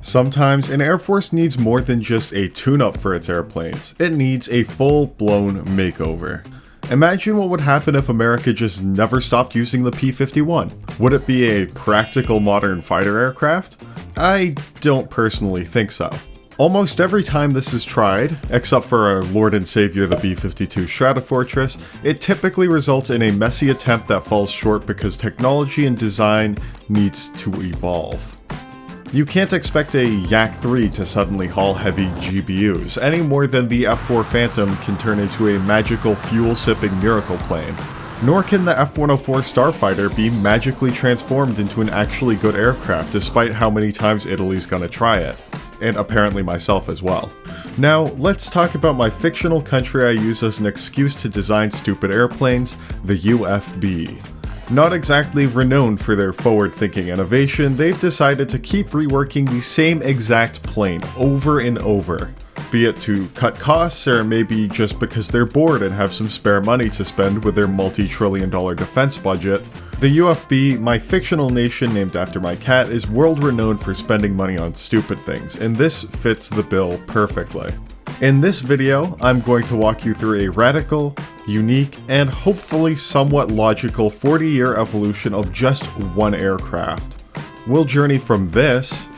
Sometimes an Air Force needs more than just a tune-up for its airplanes. It needs a full-blown makeover. Imagine what would happen if America just never stopped using the P-51. Would it be a practical modern fighter aircraft? I don't personally think so. Almost every time this is tried, except for our Lord and Savior the B-52 Stratofortress, it typically results in a messy attempt that falls short because technology and design needs to evolve. You can't expect a Yak-3 to suddenly haul heavy GBUs, any more than the F-4 Phantom can turn into a magical fuel-sipping miracle plane. Nor can the F-104 Starfighter be magically transformed into an actually good aircraft, despite how many times Italy's gonna try it. And apparently myself as well. Now, let's talk about my fictional country I use as an excuse to design stupid airplanes, the UFB. Not exactly renowned for their forward-thinking innovation, they've decided to keep reworking the same exact plane over and over. Be it to cut costs, or maybe just because they're bored and have some spare money to spend with their multi-trillion-dollar defense budget. The UFB, my fictional nation named after my cat, is world-renowned for spending money on stupid things, and this fits the bill perfectly. In this video, I'm going to walk you through a radical, unique, and hopefully somewhat logical 40-year evolution of just one aircraft. We'll journey from this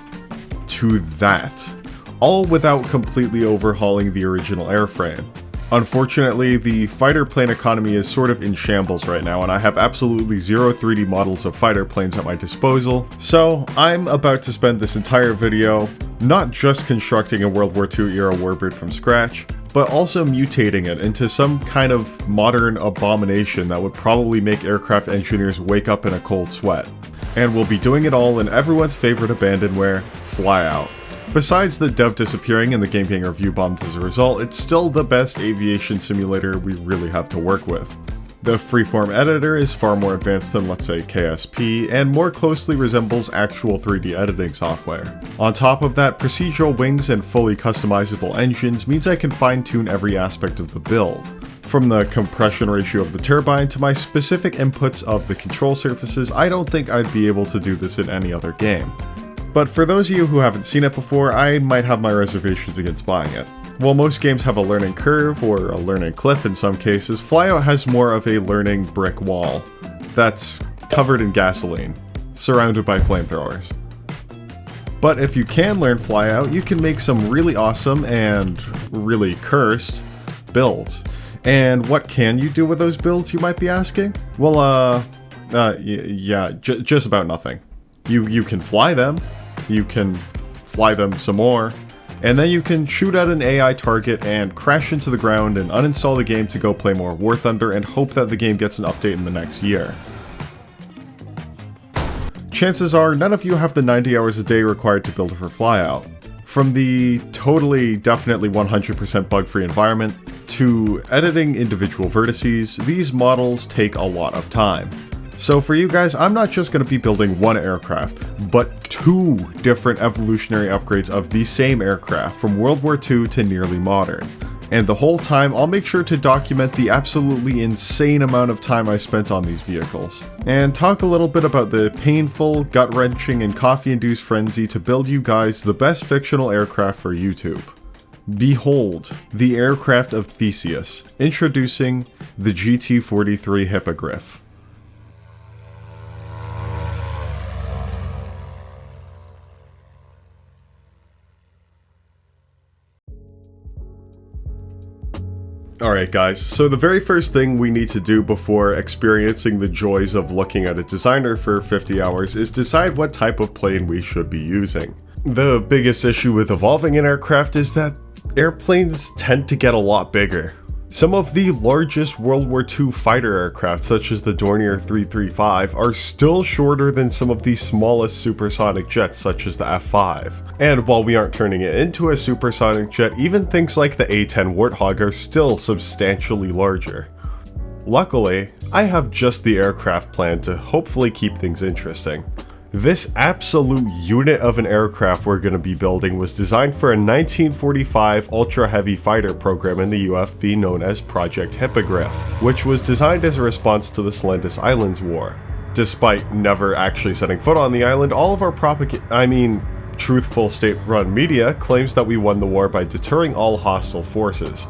to that, all without completely overhauling the original airframe. Unfortunately, the fighter plane economy is sort of in shambles right now, and I have absolutely zero 3D models of fighter planes at my disposal, so I'm about to spend this entire video not just constructing a World War II era warbird from scratch, but also mutating it into some kind of modern abomination that would probably make aircraft engineers wake up in a cold sweat. And we'll be doing it all in everyone's favorite abandonware, Flyout. Besides the dev disappearing and the game getting review bombed as a result, it's still the best aviation simulator we really have to work with. The freeform editor is far more advanced than, let's say, KSP, and more closely resembles actual 3D editing software. On top of that, procedural wings and fully customizable engines means I can fine-tune every aspect of the build. From the compression ratio of the turbine to my specific inputs of the control surfaces, I don't think I'd be able to do this in any other game. But for those of you who haven't seen it before, I might have my reservations against buying it. While most games have a learning curve, or a learning cliff in some cases, Flyout has more of a learning brick wall that's covered in gasoline, surrounded by flamethrowers. But if you can learn Flyout, you can make some really awesome and really cursed builds. And what can you do with those builds, you might be asking? Well, just about nothing. You can fly them, you can fly them some more, and then you can shoot at an AI target and crash into the ground and uninstall the game to go play more War Thunder and hope that the game gets an update in the next year. Chances are none of you have the 90 hours a day required to build for Flyout. From the totally, definitely 100% bug-free environment, to editing individual vertices, these models take a lot of time. So for you guys, I'm not just going to be building one aircraft, but two different evolutionary upgrades of the same aircraft from World War II to nearly modern. And the whole time, I'll make sure to document the absolutely insane amount of time I spent on these vehicles. And talk a little bit about the painful, gut-wrenching, and coffee-induced frenzy to build you guys the best fictional aircraft for YouTube. Behold, the aircraft of Theseus, introducing the GT-43 Hippogriff. Alright guys, so the very first thing we need to do before experiencing the joys of looking at a designer for 50 hours is decide what type of plane we should be using. The biggest issue with evolving an aircraft is that airplanes tend to get a lot bigger. Some of the largest World War II fighter aircraft, such as the Dornier 335, are still shorter than some of the smallest supersonic jets, such as the F5. And while we aren't turning it into a supersonic jet, even things like the A-10 Warthog are still substantially larger. Luckily, I have just the aircraft plan to hopefully keep things interesting. This absolute unit of an aircraft we're going to be building was designed for a 1945 ultra-heavy fighter program in the UFB known as Project Hippogriff, which was designed as a response to the Slandus Islands War. Despite never actually setting foot on the island, all of our Truthful state-run media claims that we won the war by deterring all hostile forces.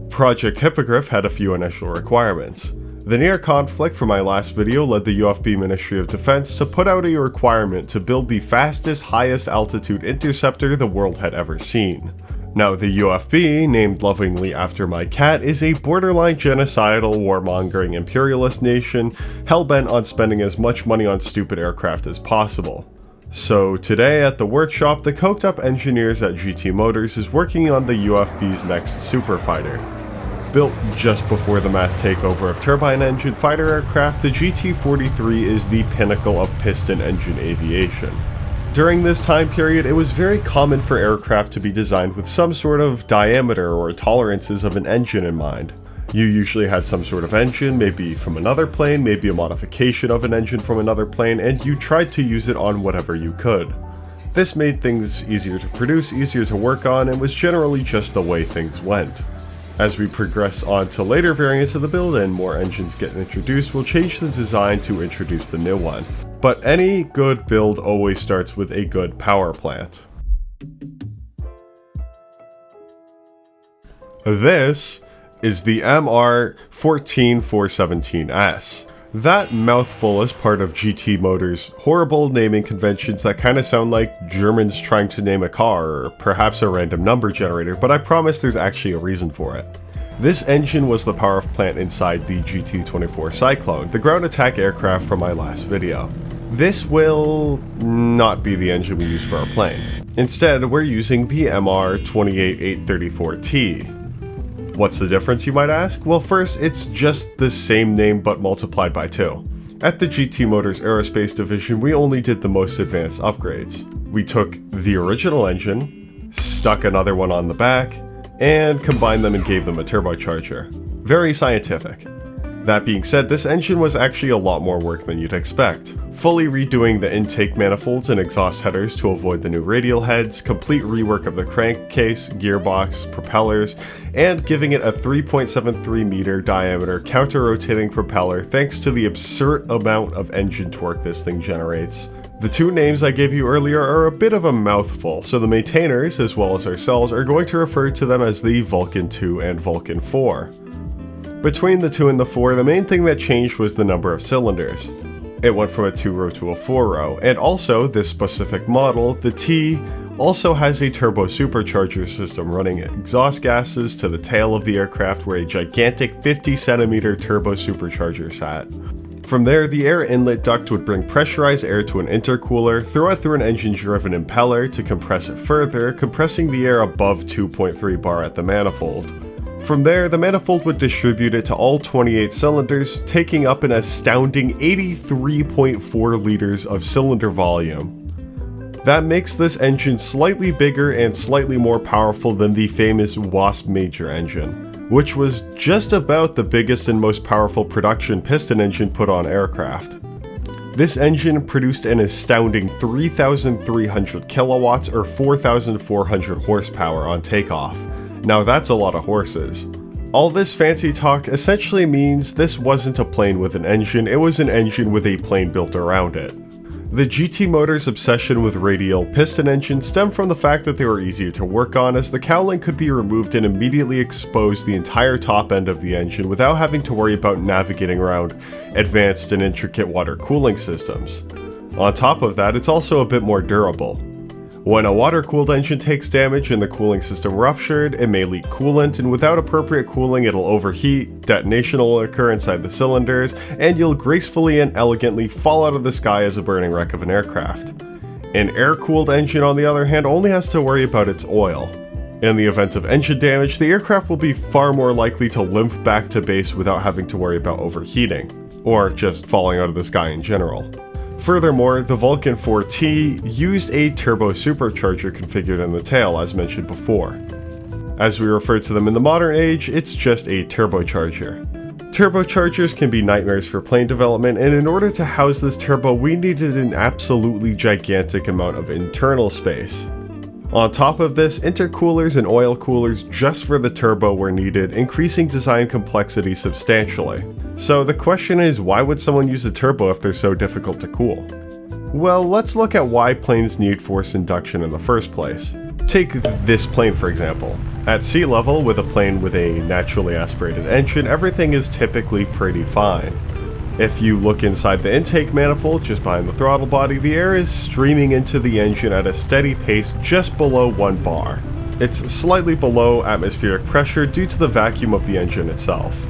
Project Hippogriff had a few initial requirements. The near conflict from my last video led the UFB Ministry of Defense to put out a requirement to build the fastest, highest altitude interceptor the world had ever seen. Now, the UFB, named lovingly after my cat, is a borderline genocidal, warmongering imperialist nation hell-bent on spending as much money on stupid aircraft as possible. So today at the workshop, the coked-up engineers at GT Motors is working on the UFB's next superfighter. Built just before the mass takeover of turbine-engine fighter aircraft, the GT-43 is the pinnacle of piston-engine aviation. During this time period, it was very common for aircraft to be designed with some sort of diameter or tolerances of an engine in mind. You usually had some sort of engine, maybe from another plane, maybe a modification of an engine from another plane, and you tried to use it on whatever you could. This made things easier to produce, easier to work on, and was generally just the way things went. As we progress on to later variants of the build and more engines get introduced, we'll change the design to introduce the new one. But any good build always starts with a good power plant. This is the MR14417S. That mouthful is part of GT Motors' horrible naming conventions that kinda sound like Germans trying to name a car, or perhaps a random number generator, but I promise there's actually a reason for it. This engine was the power plant inside the GT-24 Cyclone, the ground attack aircraft from my last video. This will not be the engine we use for our plane. Instead, we're using the MR28834T. What's the difference, you might ask? Well, first, it's just the same name but multiplied by 2. At the GT Motors Aerospace division, we only did the most advanced upgrades. We took the original engine, stuck another one on the back, and combined them and gave them a turbocharger. Very scientific. That being said, this engine was actually a lot more work than you'd expect. Fully redoing the intake manifolds and exhaust headers to avoid the new radial heads, complete rework of the crankcase, gearbox, propellers, and giving it a 3.73 meter diameter counter-rotating propeller thanks to the absurd amount of engine torque this thing generates. The two names I gave you earlier are a bit of a mouthful, so the maintainers, as well as ourselves, are going to refer to them as the Vulcan 2 and Vulcan 4. Between the 2 and the 4, the main thing that changed was the number of cylinders. It went from a 2-row to a 4-row, and also, this specific model, the T, also has a turbo supercharger system running exhaust gases to the tail of the aircraft where a gigantic 50-centimeter turbo supercharger sat. From there, the air inlet duct would bring pressurized air to an intercooler, throw it through an engine-driven impeller to compress it further, compressing the air above 2.3 bar at the manifold. From there, the manifold would distribute it to all 28 cylinders, taking up an astounding 83.4 liters of cylinder volume. That makes this engine slightly bigger and slightly more powerful than the famous Wasp Major engine, which was just about the biggest and most powerful production piston engine put on aircraft. This engine produced an astounding 3,300 kilowatts or 4,400 horsepower on takeoff. Now that's a lot of horses. All this fancy talk essentially means this wasn't a plane with an engine, it was an engine with a plane built around it. The GT Motors' obsession with radial piston engines stemmed from the fact that they were easier to work on, as the cowling could be removed and immediately expose the entire top end of the engine without having to worry about navigating around advanced and intricate water cooling systems. On top of that, it's also a bit more durable. When a water-cooled engine takes damage and the cooling system ruptured, it may leak coolant, and without appropriate cooling it'll overheat, detonation will occur inside the cylinders, and you'll gracefully and elegantly fall out of the sky as a burning wreck of an aircraft. An air-cooled engine, on the other hand, only has to worry about its oil. In the event of engine damage, the aircraft will be far more likely to limp back to base without having to worry about overheating, or just falling out of the sky in general. Furthermore, the Vulcan 4T used a turbo supercharger configured in the tail, as mentioned before. As we refer to them in the modern age, it's just a turbocharger. Turbochargers can be nightmares for plane development, and in order to house this turbo, we needed an absolutely gigantic amount of internal space. On top of this, intercoolers and oil coolers just for the turbo were needed, increasing design complexity substantially. So the question is, why would someone use a turbo if they're so difficult to cool? Well, let's look at why planes need forced induction in the first place. Take this plane for example. At sea level, with a plane with a naturally aspirated engine, everything is typically pretty fine. If you look inside the intake manifold, just behind the throttle body, the air is streaming into the engine at a steady pace just below 1 bar. It's slightly below atmospheric pressure due to the vacuum of the engine itself.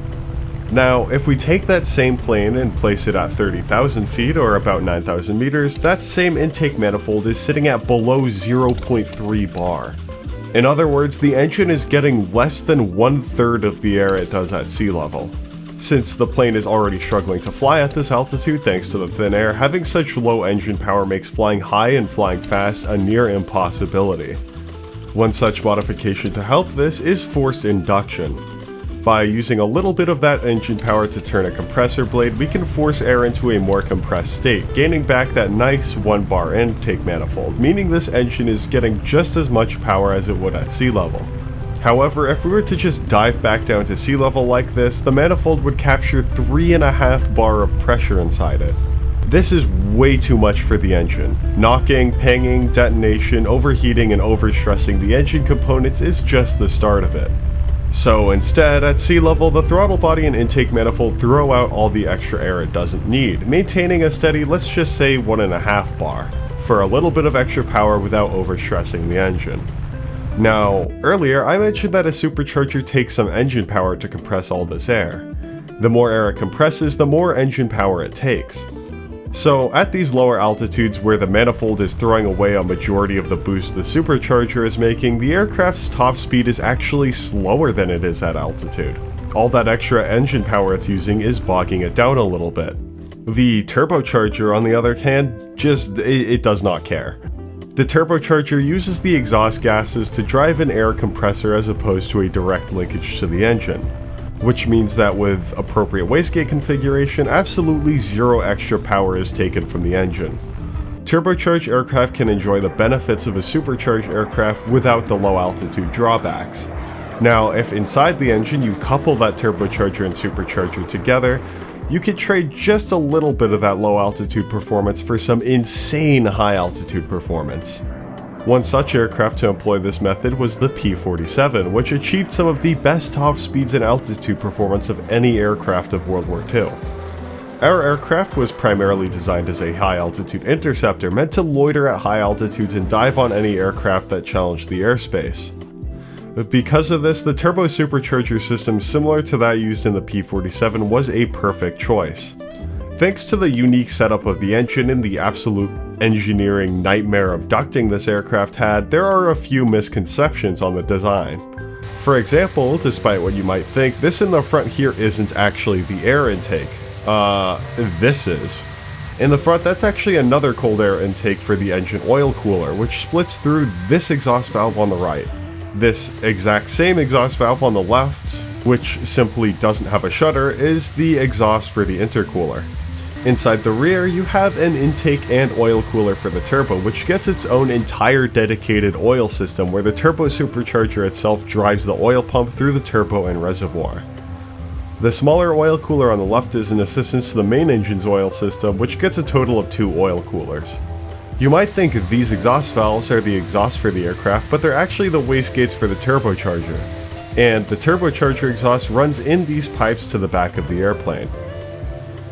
Now, if we take that same plane and place it at 30,000 feet or about 9,000 meters, that same intake manifold is sitting at below 0.3 bar. In other words, the engine is getting less than 1/3 of the air it does at sea level. Since the plane is already struggling to fly at this altitude thanks to the thin air, having such low engine power makes flying high and flying fast a near impossibility. One such modification to help this is forced induction. By using a little bit of that engine power to turn a compressor blade, we can force air into a more compressed state, gaining back that nice 1 bar intake manifold, meaning this engine is getting just as much power as it would at sea level. However, if we were to just dive back down to sea level like this, the manifold would capture 3.5 bar of pressure inside it. This is way too much for the engine. Knocking, pinging, detonation, overheating, and overstressing the engine components is just the start of it. So instead, at sea level, the throttle body and intake manifold throw out all the extra air it doesn't need, maintaining a steady, let's just say 1.5 bar, for a little bit of extra power without overstressing the engine. Now, earlier I mentioned that a supercharger takes some engine power to compress all this air. The more air it compresses, the more engine power it takes. So at these lower altitudes where the manifold is throwing away a majority of the boost the supercharger is making, the aircraft's top speed is actually slower than it is at altitude. All that extra engine power it's using is bogging it down a little bit. The turbocharger, on the other hand, it does not care. The turbocharger uses the exhaust gases to drive an air compressor as opposed to a direct linkage to the engine, which means that with appropriate wastegate configuration, absolutely zero extra power is taken from the engine. Turbocharged aircraft can enjoy the benefits of a supercharged aircraft without the low altitude drawbacks. Now, if inside the engine you couple that turbocharger and supercharger together, you could trade just a little bit of that low altitude performance for some insane high altitude performance. One such aircraft to employ this method was the P-47, which achieved some of the best top speeds and altitude performance of any aircraft of World War II. Our aircraft was primarily designed as a high altitude interceptor meant to loiter at high altitudes and dive on any aircraft that challenged the airspace. Because of this, the turbo supercharger system similar to that used in the P-47 was a perfect choice. Thanks to the unique setup of the engine and the absolute engineering nightmare of ducting this aircraft had, there are a few misconceptions on the design. For example, despite what you might think, this in the front here isn't actually the air intake. This is. In the front, that's actually another cold air intake for the engine oil cooler, which splits through this exhaust valve on the right. This exact same exhaust valve on the left, which simply doesn't have a shutter, is the exhaust for the intercooler. Inside the rear, you have an intake and oil cooler for the turbo, which gets its own entire dedicated oil system where the turbo supercharger itself drives the oil pump through the turbo and reservoir. The smaller oil cooler on the left is an assistance to the main engine's oil system, which gets a total of 2 oil coolers. You might think these exhaust valves are the exhaust for the aircraft, but they're actually the wastegates for the turbocharger. And the turbocharger exhaust runs in these pipes to the back of the airplane.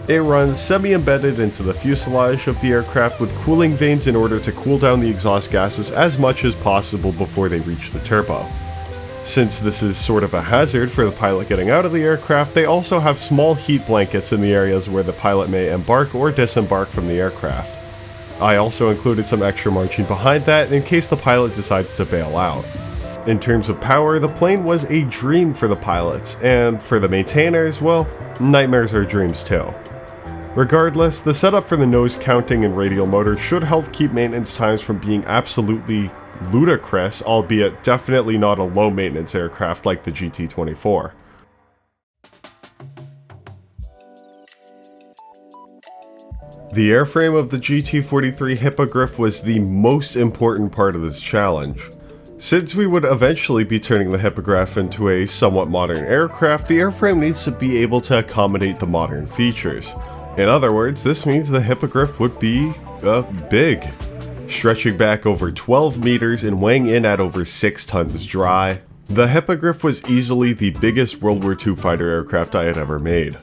It runs semi-embedded into the fuselage of the aircraft with cooling vanes in order to cool down the exhaust gases as much as possible before they reach the turbo. Since this is sort of a hazard for the pilot getting out of the aircraft, they also have small heat blankets in the areas where the pilot may embark or disembark from the aircraft. I also included some extra margin behind that in case the pilot decides to bail out. In terms of power, the plane was a dream for the pilots, and for the maintainers, well, nightmares are dreams too. Regardless, the setup for the nose counting and radial motor should help keep maintenance times from being absolutely ludicrous, albeit definitely not a low maintenance aircraft like the GT-24. The airframe of the GT-43 Hippogriff was the most important part of this challenge. Since we would eventually be turning the Hippogriff into a somewhat modern aircraft, the airframe needs to be able to accommodate the modern features. In other words, this means the Hippogriff would be big, stretching back over 12 meters and weighing in at over 6 tons dry. The Hippogriff was easily the biggest World War II fighter aircraft I had ever made.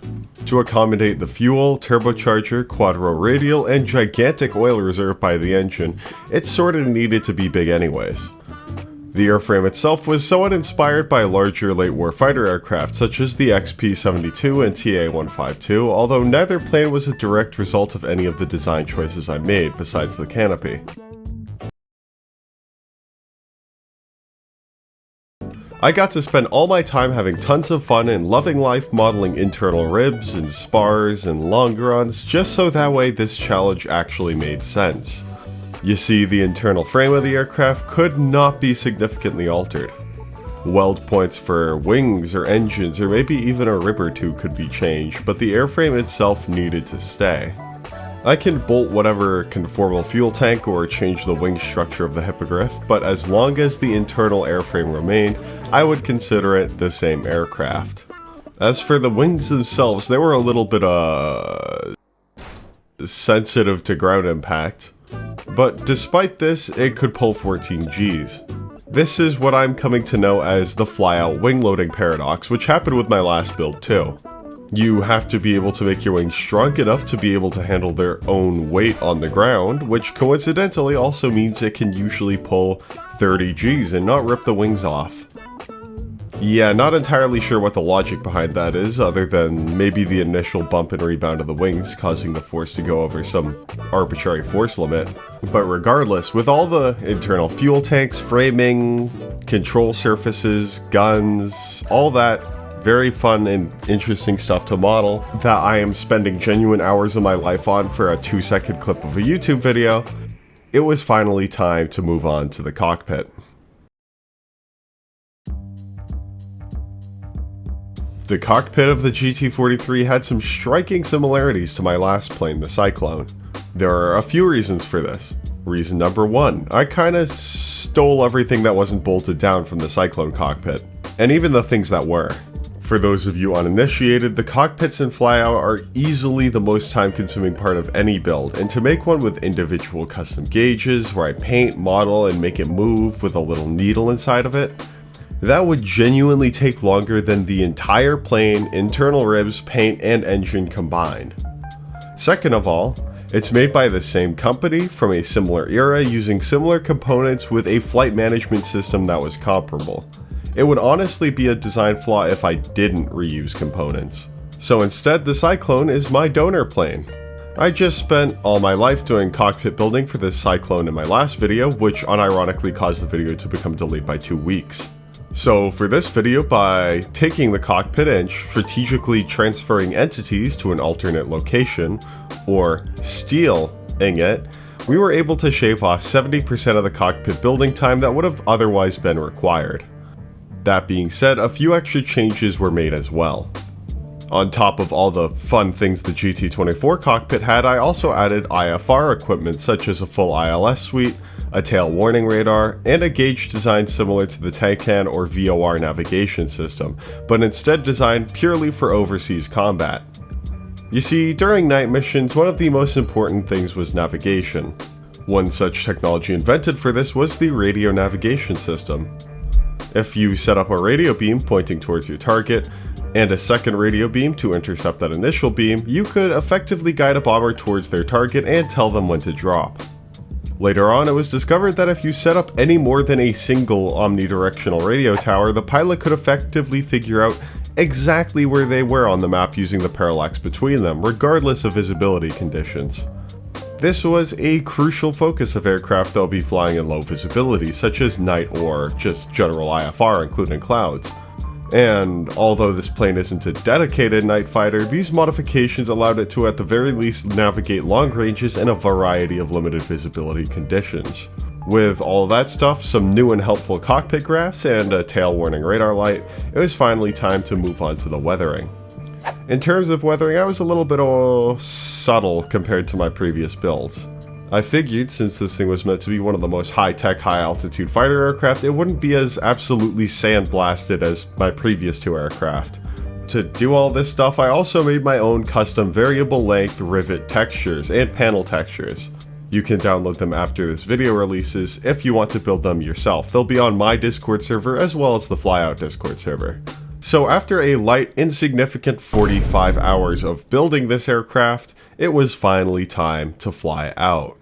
To accommodate the fuel, turbocharger, quadro-radial, and gigantic oil reserve by the engine, it sorta needed to be big anyways. The airframe itself was somewhat inspired by larger late war fighter aircraft such as the XP-72 and TA-152, although neither plane was a direct result of any of the design choices I made besides the canopy. I got to spend all my time having tons of fun and loving life modeling internal ribs and spars and longerons just so that way this challenge actually made sense. You see, the internal frame of the aircraft could not be significantly altered. Weld points for wings or engines or maybe even a rib or two could be changed, but the airframe itself needed to stay. I can bolt whatever conformal fuel tank or change the wing structure of the Hippogriff, but as long as the internal airframe remained, I would consider it the same aircraft. As for the wings themselves, they were a little bit sensitive to ground impact, but despite this, it could pull 14 Gs. This is what I'm coming to know as the fly-out wing loading paradox, which happened with my last build too. You have to be able to make your wings strong enough to be able to handle their own weight on the ground, which coincidentally also means it can usually pull 30 Gs and not rip the wings off. Yeah, not entirely sure what the logic behind that is, other than maybe the initial bump and rebound of the wings causing the force to go over some arbitrary force limit. But regardless, with all the internal fuel tanks, framing, control surfaces, guns, all that very fun and interesting stuff to model that I am spending genuine hours of my life on for a 2-second clip of a YouTube video, it was finally time to move on to the cockpit. The cockpit of the GT43 had some striking similarities to my last plane, the Cyclone. There are a few reasons for this. Reason number 1, I kinda stole everything that wasn't bolted down from the Cyclone cockpit, and even the things that were. For those of you uninitiated, the cockpits in flyout are easily the most time-consuming part of any build, and to make one with individual custom gauges where I paint, model, and make it move with a little needle inside of it, that would genuinely take longer than the entire plane, internal ribs, paint, and engine combined. Second of all, it's made by the same company from a similar era using similar components with a flight management system that was comparable. It would honestly be a design flaw if I didn't reuse components. So instead, the Cyclone is my donor plane. I just spent all my life doing cockpit building for this Cyclone in my last video, which unironically caused the video to become delayed by 2 weeks. So for this video, by taking the cockpit and strategically transferring entities to an alternate location, or stealing it, we were able to shave off 70% of the cockpit building time that would have otherwise been required. That being said, a few extra changes were made as well. On top of all the fun things the GT24 cockpit had, I also added IFR equipment such as a full ILS suite, a tail warning radar, and a gauge design similar to the Taycan or VOR navigation system, but instead designed purely for overseas combat. You see, during night missions, one of the most important things was navigation. One such technology invented for this was the radio navigation system. If you set up a radio beam pointing towards your target, and a second radio beam to intercept that initial beam, you could effectively guide a bomber towards their target and tell them when to drop. Later on, it was discovered that if you set up any more than a single omnidirectional radio tower, the pilot could effectively figure out exactly where they were on the map using the parallax between them, regardless of visibility conditions. This was a crucial focus of aircraft that will be flying in low visibility, such as night or just general IFR, including clouds. And although this plane isn't a dedicated night fighter, these modifications allowed it to at the very least navigate long ranges in a variety of limited visibility conditions. With all that stuff, some new and helpful cockpit graphs, and a tail warning radar light, it was finally time to move on to the weathering. In terms of weathering, I was a little bit subtle compared to my previous builds. I figured since this thing was meant to be one of the most high-tech, high-altitude fighter aircraft, it wouldn't be as absolutely sandblasted as my previous 2 aircraft. To do all this stuff, I also made my own custom variable length rivet textures and panel textures. You can download them after this video releases if you want to build them yourself. They'll be on my Discord server as well as the Flyout Discord server. So after a light, insignificant 45 hours of building this aircraft, it was finally time to fly out.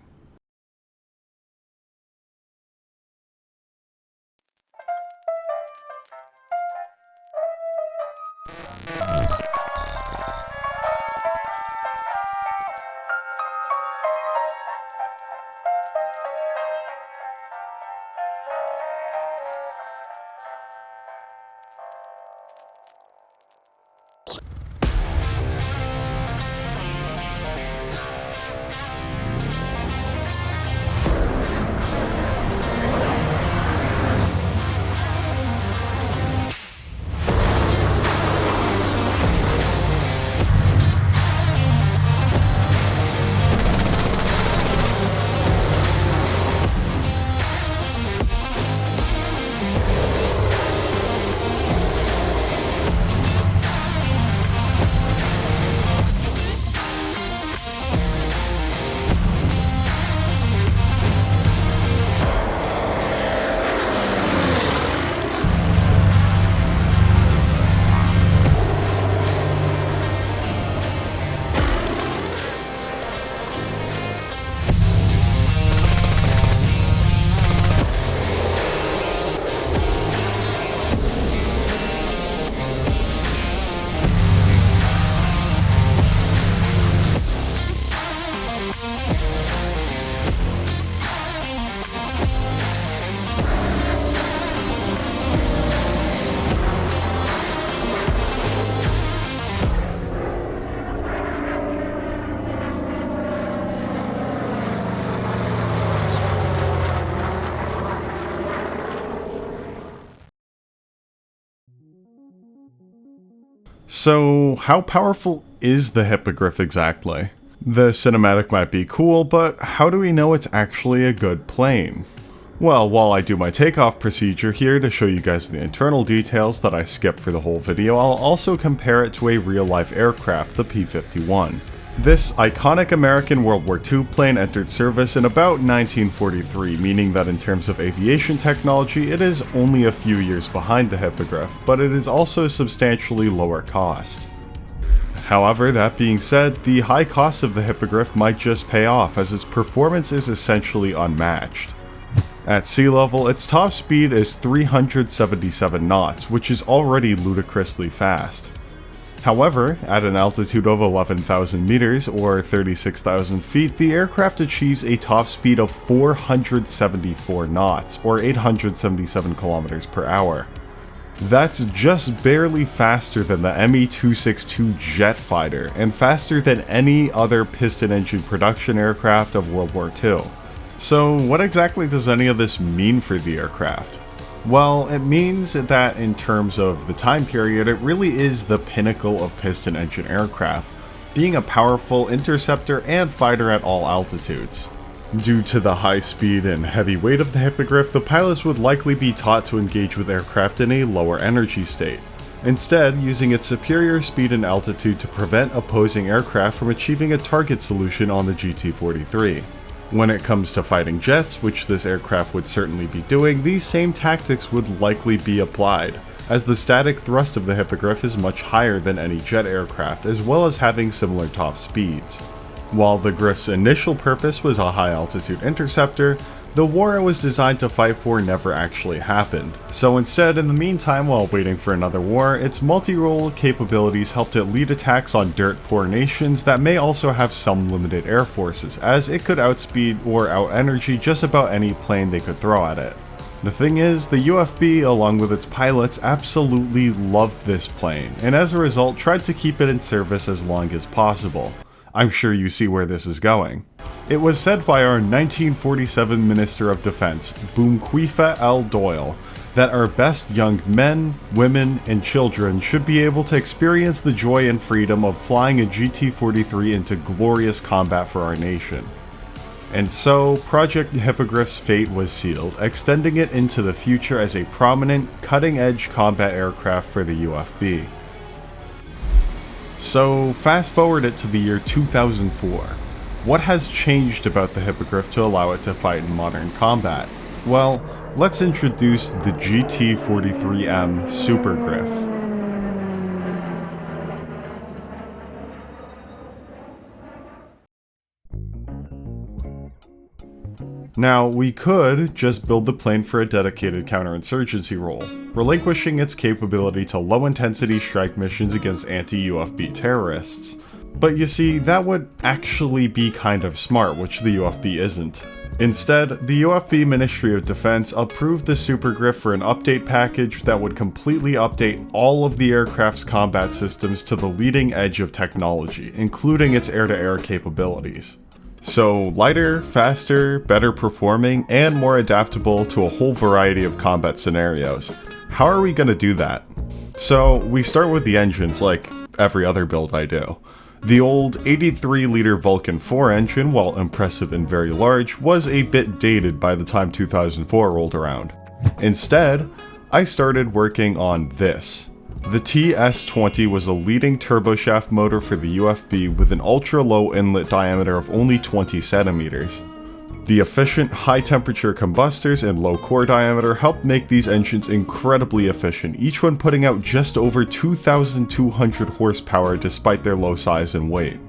So, how powerful is the Hippogriff exactly? The cinematic might be cool, but how do we know it's actually a good plane? Well, while I do my takeoff procedure here to show you guys the internal details that I skipped for the whole video, I'll also compare it to a real-life aircraft, the P-51. This iconic American World War II plane entered service in about 1943, meaning that in terms of aviation technology, it is only a few years behind the Hippogriff, but it is also substantially lower cost. However, that being said, the high cost of the Hippogriff might just pay off, as its performance is essentially unmatched. At sea level, its top speed is 377 knots, which is already ludicrously fast. However, at an altitude of 11,000 meters, or 36,000 feet, the aircraft achieves a top speed of 474 knots, or 877 kilometers per hour. That's just barely faster than the Me-262 jet fighter, and faster than any other piston-engine production aircraft of World War II. So what exactly does any of this mean for the aircraft? Well, it means that in terms of the time period, it really is the pinnacle of piston-engine aircraft, being a powerful interceptor and fighter at all altitudes. Due to the high speed and heavy weight of the Hippogriff, the pilots would likely be taught to engage with aircraft in a lower energy state, instead using its superior speed and altitude to prevent opposing aircraft from achieving a target solution on the GT-43. When it comes to fighting jets, which this aircraft would certainly be doing, these same tactics would likely be applied, as the static thrust of the Hippogriff is much higher than any jet aircraft, as well as having similar top speeds. While the Griff's initial purpose was a high-altitude interceptor, the war it was designed to fight for never actually happened. So instead, in the meantime, while waiting for another war, its multi-role capabilities helped it lead attacks on dirt-poor nations that may also have some limited air forces, as it could outspeed or out-energy just about any plane they could throw at it. The thing is, the UFB, along with its pilots, absolutely loved this plane, and as a result tried to keep it in service as long as possible. I'm sure you see where this is going. It was said by our 1947 Minister of Defense, Boumquifa L. Doyle, that our best young men, women, and children should be able to experience the joy and freedom of flying a GT-43 into glorious combat for our nation. And so, Project Hippogriff's fate was sealed, extending it into the future as a prominent, cutting-edge combat aircraft for the UFB. So, fast forward it to the year 2004. What has changed about the Hippogriff to allow it to fight in modern combat? Well, let's introduce the GT43M Super Griff. Now, we could just build the plane for a dedicated counterinsurgency role, relinquishing its capability to low-intensity strike missions against anti-UFB terrorists. But you see, that would actually be kind of smart, which the UFB isn't. Instead, the UFB Ministry of Defense approved the Super Griff for an update package that would completely update all of the aircraft's combat systems to the leading edge of technology, including its air-to-air capabilities. So, lighter, faster, better performing, and more adaptable to a whole variety of combat scenarios. How are we going to do that? So, we start with the engines like every other build I do. The old 83-liter Vulcan 4 engine, while impressive and very large, was a bit dated by the time 2004 rolled around. Instead, I started working on this. The TS-20 was a leading turboshaft motor for the UFB with an ultra-low inlet diameter of only 20 centimeters. The efficient, high-temperature combustors and low core diameter helped make these engines incredibly efficient, each one putting out just over 2,200 horsepower despite their low size and weight.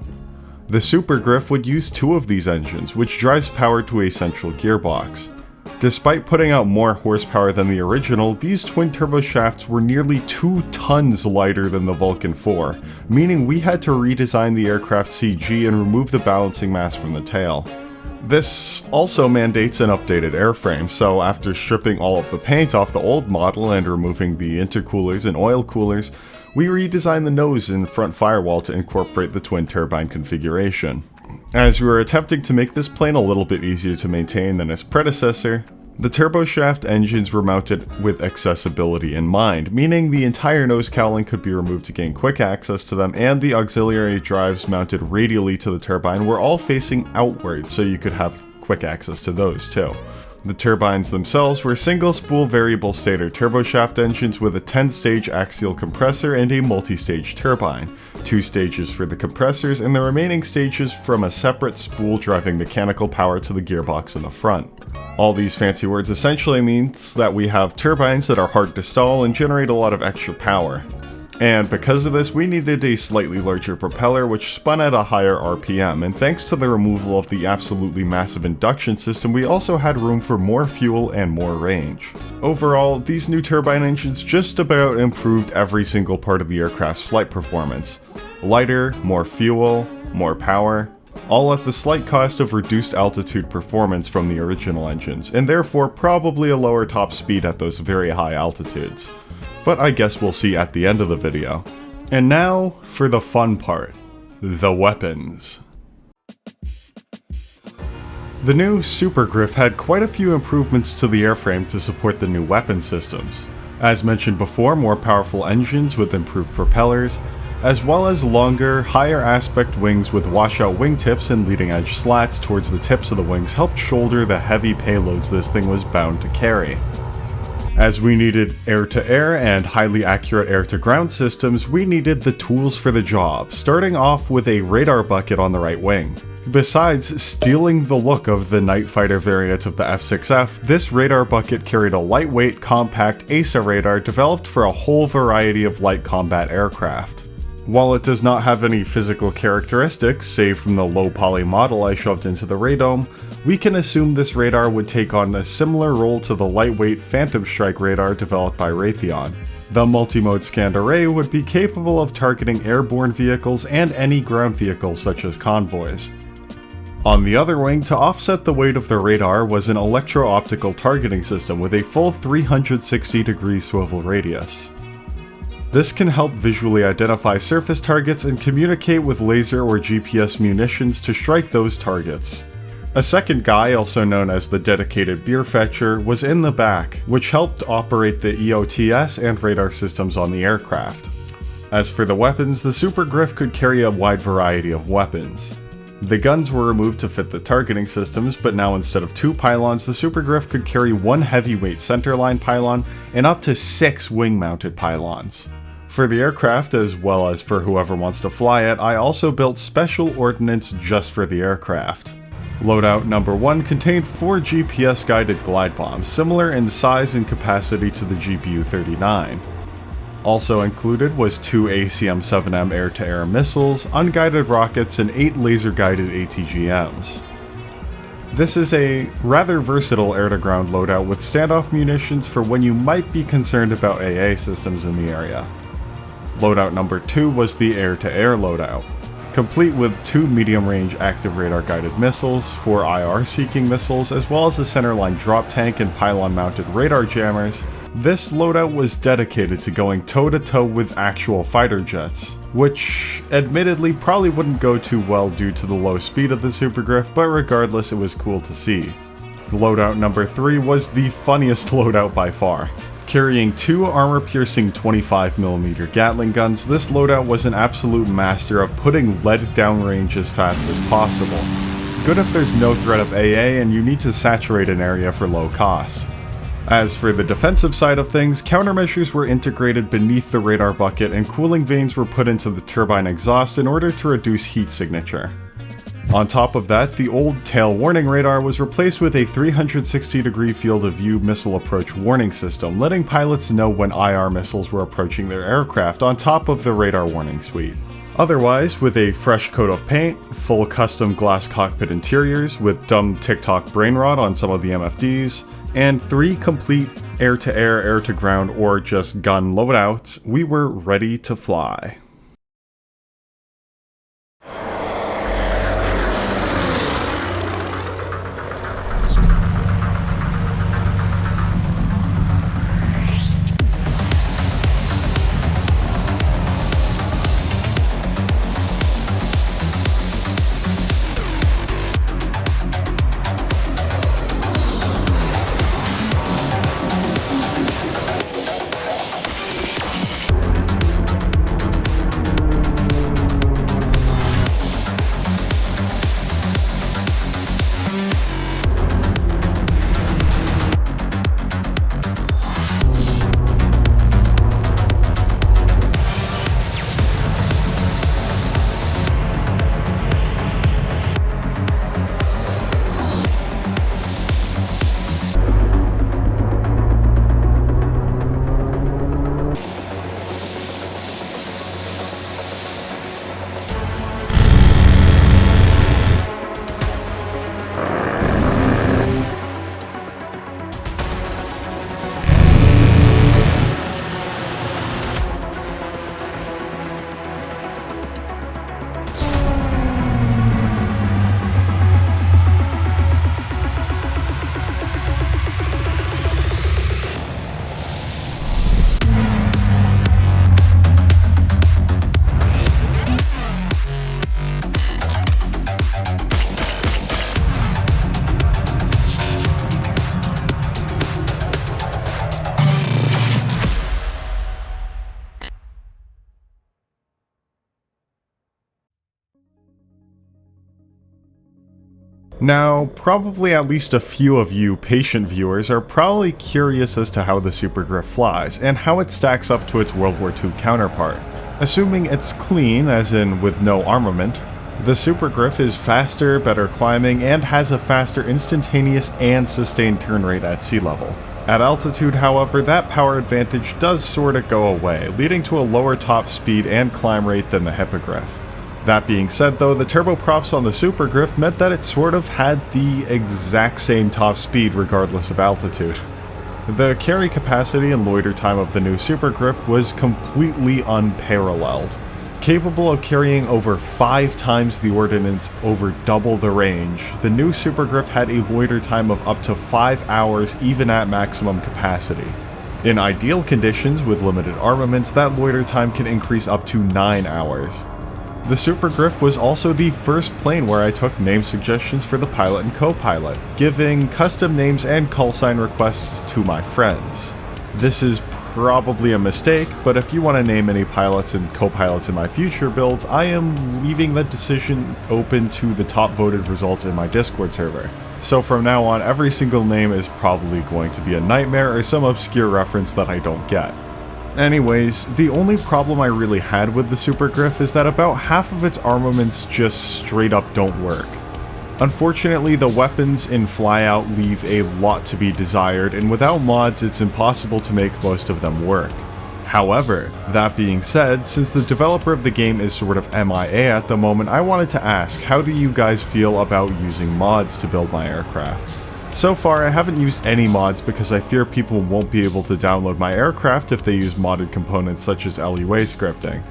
The Super Griff would use two of these engines, which drives power to a central gearbox. Despite putting out more horsepower than the original, these twin turbo shafts were nearly 2 tons lighter than the Vulcan 4, meaning we had to redesign the aircraft's CG and remove the balancing mass from the tail. This also mandates an updated airframe, so after stripping all of the paint off the old model and removing the intercoolers and oil coolers, we redesigned the nose and front firewall to incorporate the twin turbine configuration. As we were attempting to make this plane a little bit easier to maintain than its predecessor, the turboshaft engines were mounted with accessibility in mind, meaning the entire nose cowling could be removed to gain quick access to them, and the auxiliary drives mounted radially to the turbine were all facing outwards, so you could have quick access to those too. The turbines themselves were single-spool variable stator turboshaft engines with a 10-stage axial compressor and a multi-stage turbine, 2 stages for the compressors and the remaining stages from a separate spool driving mechanical power to the gearbox in the front. All these fancy words essentially means that we have turbines that are hard to stall and generate a lot of extra power. And because of this, we needed a slightly larger propeller which spun at a higher RPM, and thanks to the removal of the absolutely massive induction system, we also had room for more fuel and more range. Overall, these new turbine engines just about improved every single part of the aircraft's flight performance. Lighter, more fuel, more power, all at the slight cost of reduced altitude performance from the original engines, and therefore probably a lower top speed at those very high altitudes. But I guess we'll see at the end of the video. And now for the fun part, the weapons. The new Super Griff had quite a few improvements to the airframe to support the new weapon systems. As mentioned before, more powerful engines with improved propellers, as well as longer, higher aspect wings with washout wingtips and leading edge slats towards the tips of the wings helped shoulder the heavy payloads this thing was bound to carry. As we needed air-to-air and highly accurate air-to-ground systems, we needed the tools for the job, starting off with a radar bucket on the right wing. Besides stealing the look of the night fighter variant of the F6F, this radar bucket carried a lightweight, compact ASA radar developed for a whole variety of light combat aircraft. While it does not have any physical characteristics, save from the low-poly model I shoved into the radome, we can assume this radar would take on a similar role to the lightweight Phantom Strike radar developed by Raytheon. The multi-mode scanned array would be capable of targeting airborne vehicles and any ground vehicles such as convoys. On the other wing, to offset the weight of the radar, was an electro-optical targeting system with a full 360-degree swivel radius. This can help visually identify surface targets and communicate with laser or GPS munitions to strike those targets. A second guy, also known as the dedicated beer fetcher, was in the back, which helped operate the EOTS and radar systems on the aircraft. As for the weapons, the Super Griff could carry a wide variety of weapons. The guns were removed to fit the targeting systems, but now instead of 2 pylons, the Super Griff could carry 1 heavyweight centerline pylon and up to 6 wing-mounted pylons. For the aircraft, as well as for whoever wants to fly it, I also built special ordnance just for the aircraft. Loadout number 1 contained 4 GPS-guided glide bombs, similar in size and capacity to the GPU-39. Also included was 2 ACM-7M air-to-air missiles, unguided rockets, and 8 laser-guided ATGMs. This is a rather versatile air-to-ground loadout with standoff munitions for when you might be concerned about AA systems in the area. Loadout number 2 was the air-to-air loadout, complete with 2 medium-range active radar-guided missiles, 4 IR-seeking missiles, as well as a centerline drop tank and pylon-mounted radar jammers. This loadout was dedicated to going toe-to-toe with actual fighter jets, which admittedly probably wouldn't go too well due to the low speed of the Super Griff, but regardless it was cool to see. Loadout number 3 was the funniest loadout by far. Carrying 2 armor-piercing 25mm Gatling guns, this loadout was an absolute master of putting lead downrange as fast as possible. Good if there's no threat of AA and you need to saturate an area for low cost. As for the defensive side of things, countermeasures were integrated beneath the radar bucket and cooling vanes were put into the turbine exhaust in order to reduce heat signature. On top of that, the old tail warning radar was replaced with a 360-degree field of view missile approach warning system, letting pilots know when IR missiles were approaching their aircraft on top of the radar warning suite. Otherwise, with a fresh coat of paint, full custom glass cockpit interiors with dumb TikTok brain rot on some of the MFDs, and 3 complete air-to-air, air-to-ground, or just gun loadouts, we were ready to fly. Now, probably at least a few of you patient viewers are probably curious as to how the Super Griff flies, and how it stacks up to its World War II counterpart. Assuming it's clean, as in with no armament, the Super Griff is faster, better climbing, and has a faster instantaneous and sustained turn rate at sea level. At altitude, however, that power advantage does sorta go away, leading to a lower top speed and climb rate than the Hippogriff. That being said though, the turboprops on the Super Griff meant that it sort of had the exact same top speed regardless of altitude. The carry capacity and loiter time of the new Super Griff was completely unparalleled. Capable of carrying over 5 times the ordnance over double the range, the new Super Griff had a loiter time of up to 5 hours even at maximum capacity. In ideal conditions with limited armaments, that loiter time can increase up to 9 hours. The Super Griff was also the first plane where I took name suggestions for the pilot and co-pilot, giving custom names and callsign requests to my friends. This is probably a mistake, but if you want to name any pilots and co-pilots in my future builds, I am leaving that decision open to the top voted results in my Discord server. So from now on, every single name is probably going to be a nightmare or some obscure reference that I don't get. Anyways, the only problem I really had with the Super Griff is that about half of its armaments just straight up don't work. Unfortunately, the weapons in Flyout leave a lot to be desired, and without mods it's impossible to make most of them work. However, that being said, since the developer of the game is sort of MIA at the moment, I wanted to ask, how do you guys feel about using mods to build my aircraft? So far, I haven't used any mods because I fear people won't be able to download my aircraft if they use modded components such as LUA scripting.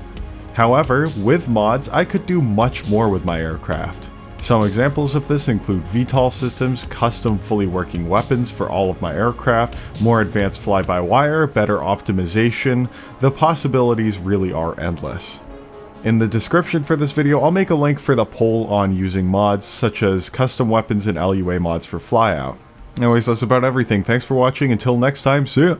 However, with mods, I could do much more with my aircraft. Some examples of this include VTOL systems, custom fully working weapons for all of my aircraft, more advanced fly-by-wire, better optimization. The possibilities really are endless. In the description for this video, I'll make a link for the poll on using mods such as custom weapons and LUA mods for Flyout. Anyways, that's about everything. Thanks for watching. Until next time, see ya!